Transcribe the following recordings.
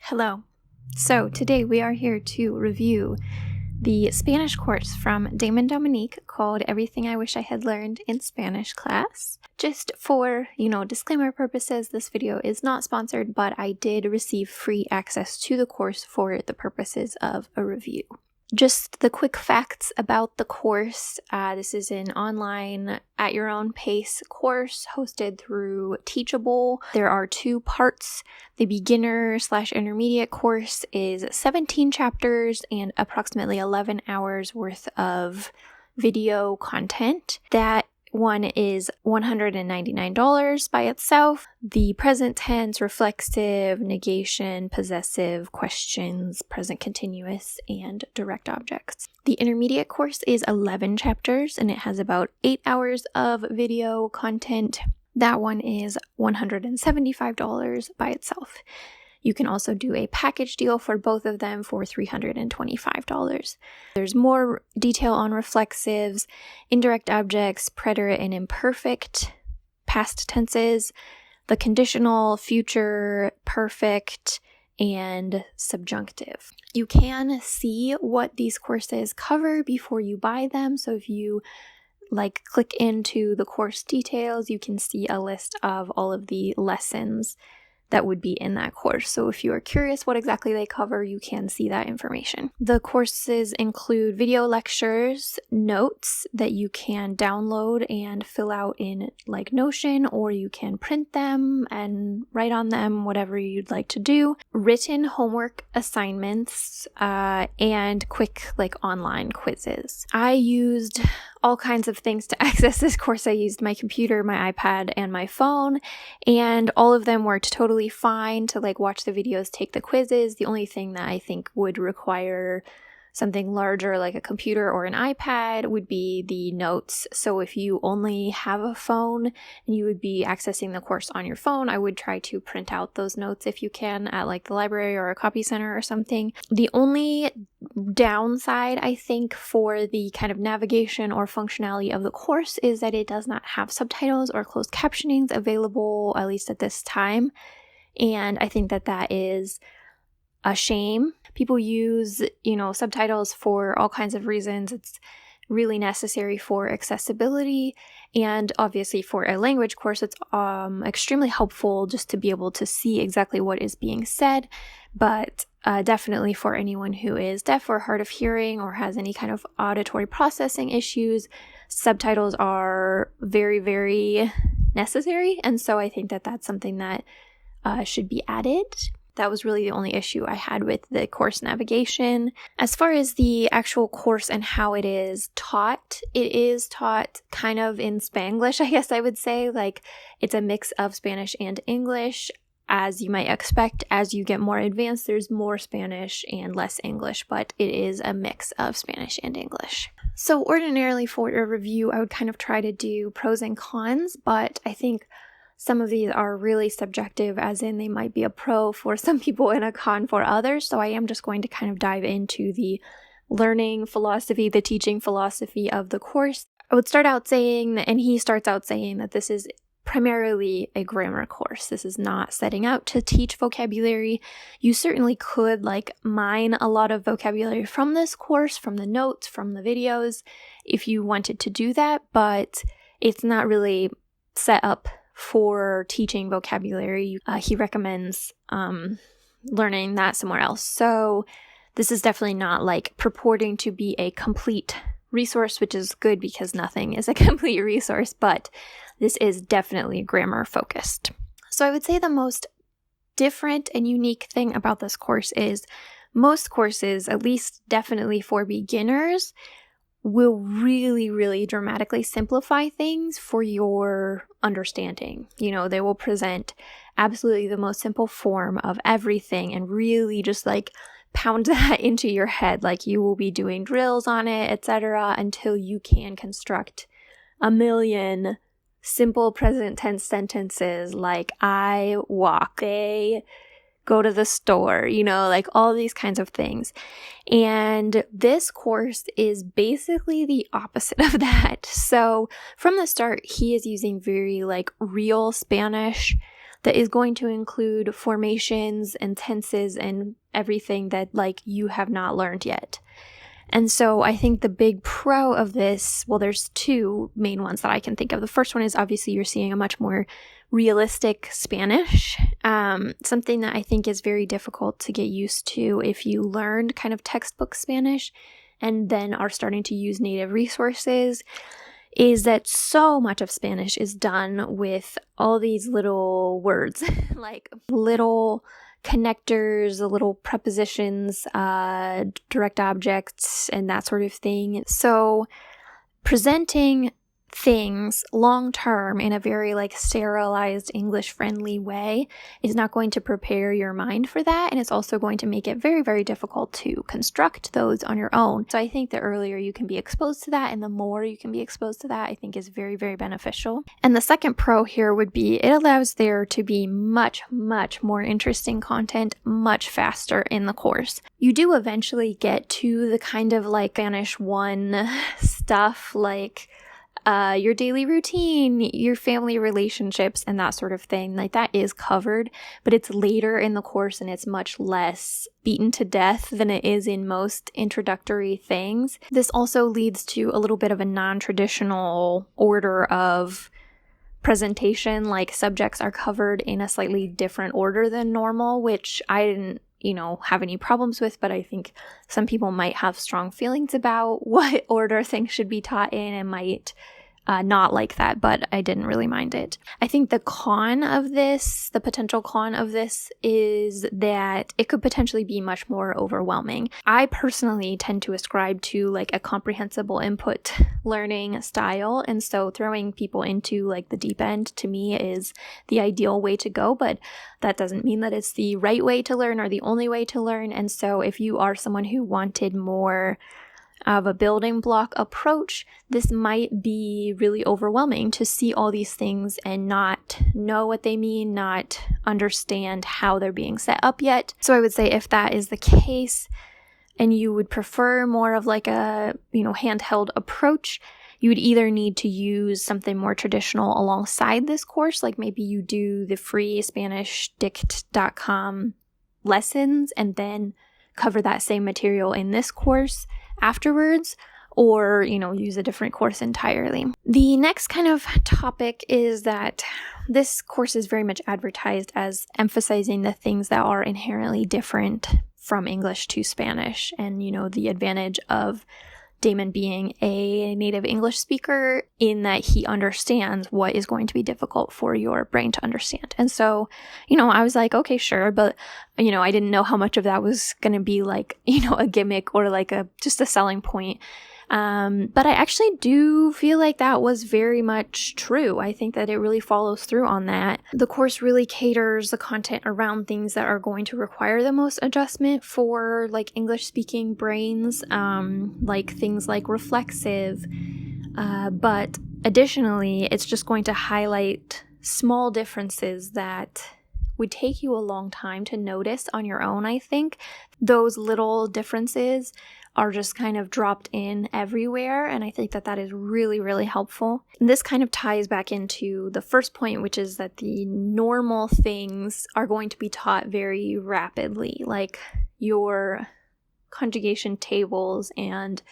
Hello. So today we are here to review the Spanish course from Damon Dominique called Everything I Wish I Had Learned in Spanish Class. Just for, disclaimer purposes, this video is not sponsored, but I did receive free access to the course for the purposes of a review. Just the quick facts about the course. This is an online at your own pace course hosted through Teachable. There are 2 parts. The beginner/intermediate course is 17 chapters and approximately 11 hours worth of video content. That one is $199 by itself. The present tense, reflexive, negation, possessive, questions, present continuous, and direct objects. The intermediate course is 11 chapters and it has about 8 hours of video content. That one is $175 by itself. You can also do a package deal for both of them for $325. There's more detail on reflexives, indirect objects, preterite and imperfect, past tenses, the conditional, future, perfect, and subjunctive. You can see what these courses cover before you buy them. So if you click into the course details, you can see a list of all of the lessons that would be in that course. So if you are curious what exactly they cover, you can see that information. The courses include video lectures, notes that you can download and fill out in Notion, or you can print them and write on them, whatever you'd like to do. Written homework assignments, and quick online quizzes. I used all kinds of things to access this course. I used my computer, my iPad, and my phone, and all of them worked totally fine to watch the videos, take the quizzes. The only thing that I think would require something larger like a computer or an iPad would be the notes. So if you only have a phone and you would be accessing the course on your phone, I would try to print out those notes if you can at the library or a copy center or something. The only downside, I think, for the kind of navigation or functionality of the course is that it does not have subtitles or closed captionings available, at least at this time. And I think that is a shame. People use, subtitles for all kinds of reasons. It's really necessary for accessibility, and obviously for a language course, it's extremely helpful just to be able to see exactly what is being said. But definitely for anyone who is deaf or hard of hearing or has any kind of auditory processing issues, subtitles are very, very necessary. And so I think that's something that should be added. That was really the only issue I had with the course navigation. As far as the actual course and how it is taught, it is taught kind of in Spanglish, I guess I would say. It's a mix of Spanish and English. As you might expect, as you get more advanced, there's more Spanish and less English, but it is a mix of Spanish and English. So ordinarily for a review, I would kind of try to do pros and cons, but I think some of these are really subjective, as in they might be a pro for some people and a con for others. So I am just going to kind of dive into the learning philosophy, the teaching philosophy of the course. I would start out saying, and he starts out saying, that this is primarily a grammar course. This is not setting out to teach vocabulary. You certainly could mine a lot of vocabulary from this course, from the notes, from the videos, if you wanted to do that, but it's not really set up for teaching vocabulary. He recommends learning that somewhere else. So this is definitely not purporting to be a complete resource, which is good because nothing is a complete resource, but this is definitely grammar focused. So I would say the most different and unique thing about this course is most courses, at least definitely for beginners, will really, really dramatically simplify things for your understanding. They will present absolutely the most simple form of everything and really just pound that into your head. You will be doing drills on it, etc., until you can construct a million simple present tense sentences I walk, they go to the store, all these kinds of things. And this course is basically the opposite of that. So from the start, he is using very real Spanish that is going to include formations and tenses and everything that like you have not learned yet. And so I think the big pro of this, well, there's two main ones that I can think of. The first one is obviously you're seeing a much more realistic Spanish, something that I think is very difficult to get used to if you learned kind of textbook Spanish and then are starting to use native resources, is that so much of Spanish is done with all these little words, like little connectors, little prepositions, direct objects, and that sort of thing. So presenting things long term in a very like sterilized English friendly way is not going to prepare your mind for that, and it's also going to make it very, very difficult to construct those on your own. So I think the earlier you can be exposed to that and the more you can be exposed to that, I think is very, very beneficial. And the second pro here would be it allows there to be much, much more interesting content much faster in the course. You do eventually get to the kind of like Spanish 1 stuff, like your daily routine, your family relationships, and that sort of thing. Like that is covered, but it's later in the course and it's much less beaten to death than it is in most introductory things. This also leads to a little bit of a non-traditional order of presentation, like subjects are covered in a slightly different order than normal, which I didn't have any problems with, but I think some people might have strong feelings about what order things should be taught in and might not like that, but I didn't really mind it. I think the potential con of this is that it could potentially be much more overwhelming. I personally tend to ascribe to like a comprehensible input learning style, and so throwing people into like the deep end to me is the ideal way to go, but that doesn't mean that it's the right way to learn or the only way to learn. And so if you are someone who wanted more of a building block approach, this might be really overwhelming to see all these things and not know what they mean, not understand how they're being set up yet. So I would say if that is the case and you would prefer more of like a, handheld approach, you would either need to use something more traditional alongside this course, like maybe you do the free SpanishDict.com lessons and then cover that same material in this course afterwards, or, use a different course entirely. The next kind of topic is that this course is very much advertised as emphasizing the things that are inherently different from English to Spanish, and, the advantage of Damon being a native English speaker in that he understands what is going to be difficult for your brain to understand. And so, I was like, okay, sure. But, I didn't know how much of that was going to be like, a gimmick or like just a selling point. But I actually do feel like that was very much true. I think that it really follows through on that. The course really caters the content around things that are going to require the most adjustment for like English speaking brains, like things like reflexive. But additionally, it's just going to highlight small differences that would take you a long time to notice on your own, I think. Those little differences are just kind of dropped in everywhere, and I think that that is really, really helpful. And this kind of ties back into the first point, which is that the normal things are going to be taught very rapidly, like your conjugation tables and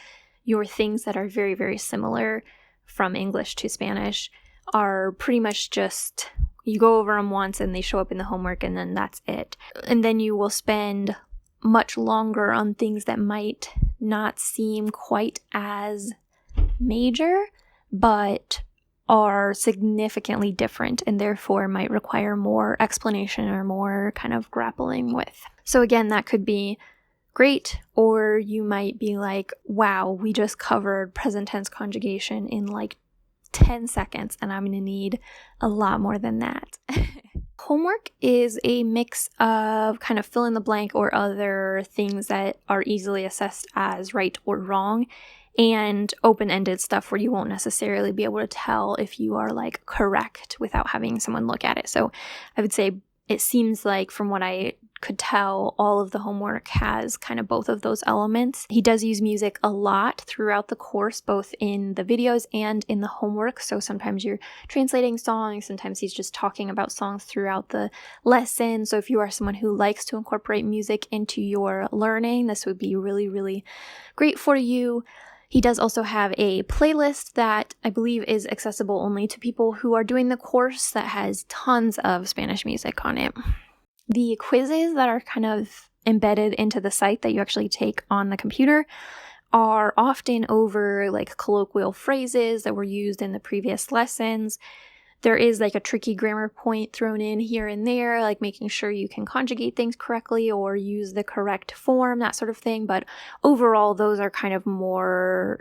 your things that are very, very similar from English to Spanish are pretty much just, you go over them once and they show up in the homework and then that's it. And then you will spend much longer on things that might not seem quite as major, but are significantly different and therefore might require more explanation or more kind of grappling with. So again, that could be great, or you might be like, wow, we just covered present tense conjugation in like 10 seconds and I'm going to need a lot more than that. Homework is a mix of kind of fill in the blank or other things that are easily assessed as right or wrong, and open-ended stuff where you won't necessarily be able to tell if you are like correct without having someone look at it. So I would say it seems like from what I could tell, all of the homework has kind of both of those elements. He does use music a lot throughout the course, both in the videos and in the homework. So sometimes you're translating songs, sometimes he's just talking about songs throughout the lesson. So if you are someone who likes to incorporate music into your learning, this would be really, really great for you. He does also have a playlist that I believe is accessible only to people who are doing the course that has tons of Spanish music on it. The quizzes that are kind of embedded into the site that you actually take on the computer are often over like colloquial phrases that were used in the previous lessons. There is like a tricky grammar point thrown in here and there, like making sure you can conjugate things correctly or use the correct form, that sort of thing. But overall, those are kind of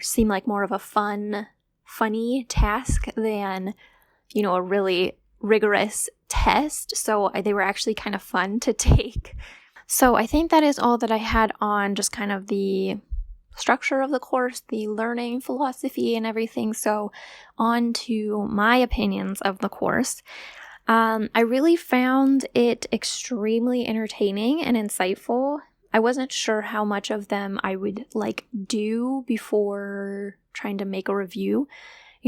seem like more of a funny task than, a really rigorous test. So they were actually kind of fun to take. So I think that is all that I had on just kind of the structure of the course, the learning philosophy and everything. So on to my opinions of the course. I really found it extremely entertaining and insightful. I wasn't sure how much of them I would do before trying to make a review.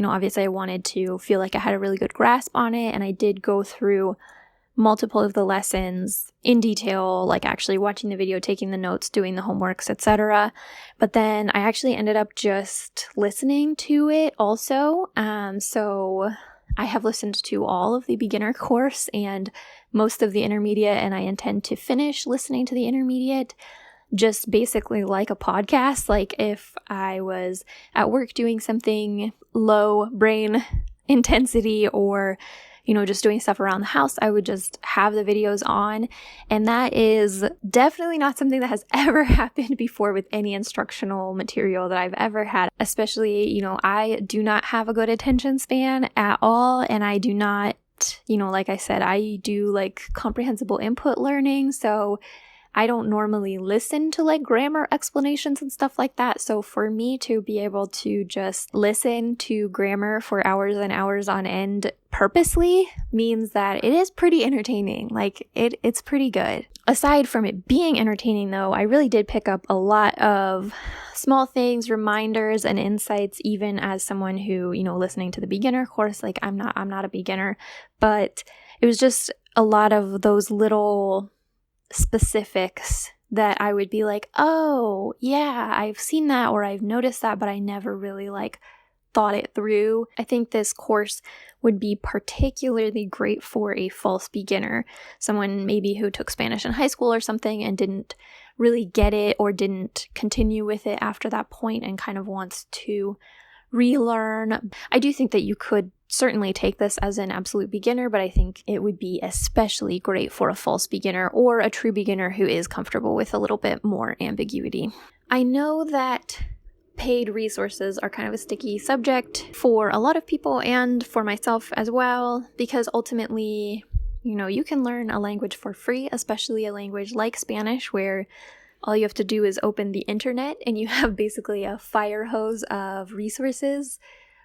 Obviously I wanted to feel like I had a really good grasp on it, and I did go through multiple of the lessons in detail, like actually watching the video, taking the notes, doing the homeworks, etc. But then I actually ended up just listening to it also. So I have listened to all of the beginner course and most of the intermediate, and I intend to finish listening to the intermediate just basically like a podcast. Like if I was at work doing something low brain intensity or just doing stuff around the house, I would just have the videos on. And that is definitely not something that has ever happened before with any instructional material that I've ever had. Especially, I do not have a good attention span at all. And I do not, like I said, I do comprehensible input learning. So I don't normally listen to grammar explanations and stuff like that. So for me to be able to just listen to grammar for hours and hours on end purposely means that it is pretty entertaining. It's pretty good. Aside from it being entertaining though, I really did pick up a lot of small things, reminders, and insights, even as someone who, listening to the beginner course, I'm not a beginner, but it was just a lot of those little specifics that I would be like, oh yeah, I've seen that or I've noticed that, but I never really thought it through. I think this course would be particularly great for a false beginner, someone maybe who took Spanish in high school or something and didn't really get it or didn't continue with it after that point and kind of wants to relearn. I do think that you could certainly take this as an absolute beginner, but I think it would be especially great for a false beginner or a true beginner who is comfortable with a little bit more ambiguity. I know that paid resources are kind of a sticky subject for a lot of people and for myself as well, because ultimately, you can learn a language for free, especially a language like Spanish, where all you have to do is open the internet and you have basically a fire hose of resources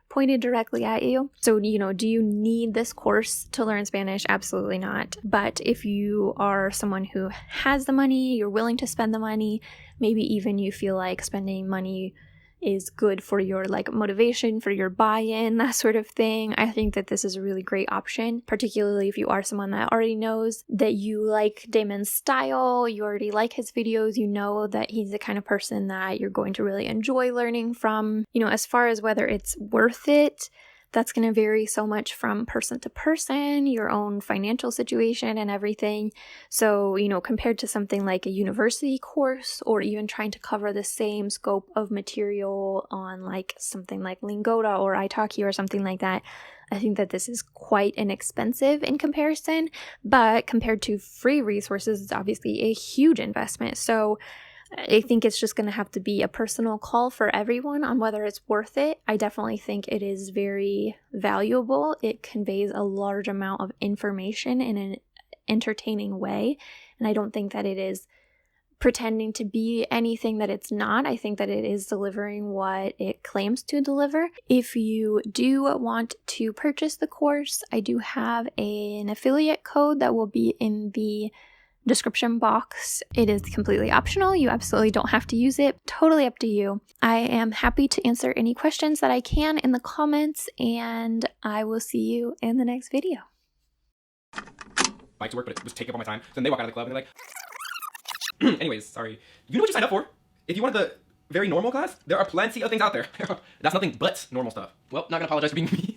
pointed directly at you. So, do you need this course to learn Spanish? Absolutely not. But if you are someone who has the money, you're willing to spend the money, maybe even you feel like spending money is good for your motivation, for your buy-in, that sort of thing, I think that this is a really great option, particularly if you are someone that already knows that you like Damon's style, you already like his videos, you know that he's the kind of person that you're going to really enjoy learning from. As far as whether it's worth it, that's going to vary so much from person to person, your own financial situation and everything. So, compared to something like a university course or even trying to cover the same scope of material on something like Lingoda or Italki or something like that, I think that this is quite inexpensive in comparison. But compared to free resources, it's obviously a huge investment. So I think it's just going to have to be a personal call for everyone on whether it's worth it. I definitely think it is very valuable. It conveys a large amount of information in an entertaining way. And I don't think that it is pretending to be anything that it's not. I think that it is delivering what it claims to deliver. If you do want to purchase the course, I do have an affiliate code that will be in the description box. It is completely optional. You absolutely don't have to use it. Totally up to you. I am happy to answer any questions that I can in the comments, and I will see you in the next video. Bike to work, but it was taking up all my time. So then they walk out of the club and they're like, anyways, sorry. You know what you signed up for? If you wanted the very normal class, there are plenty of things out there. That's nothing but normal stuff. Well, not gonna apologize for being me.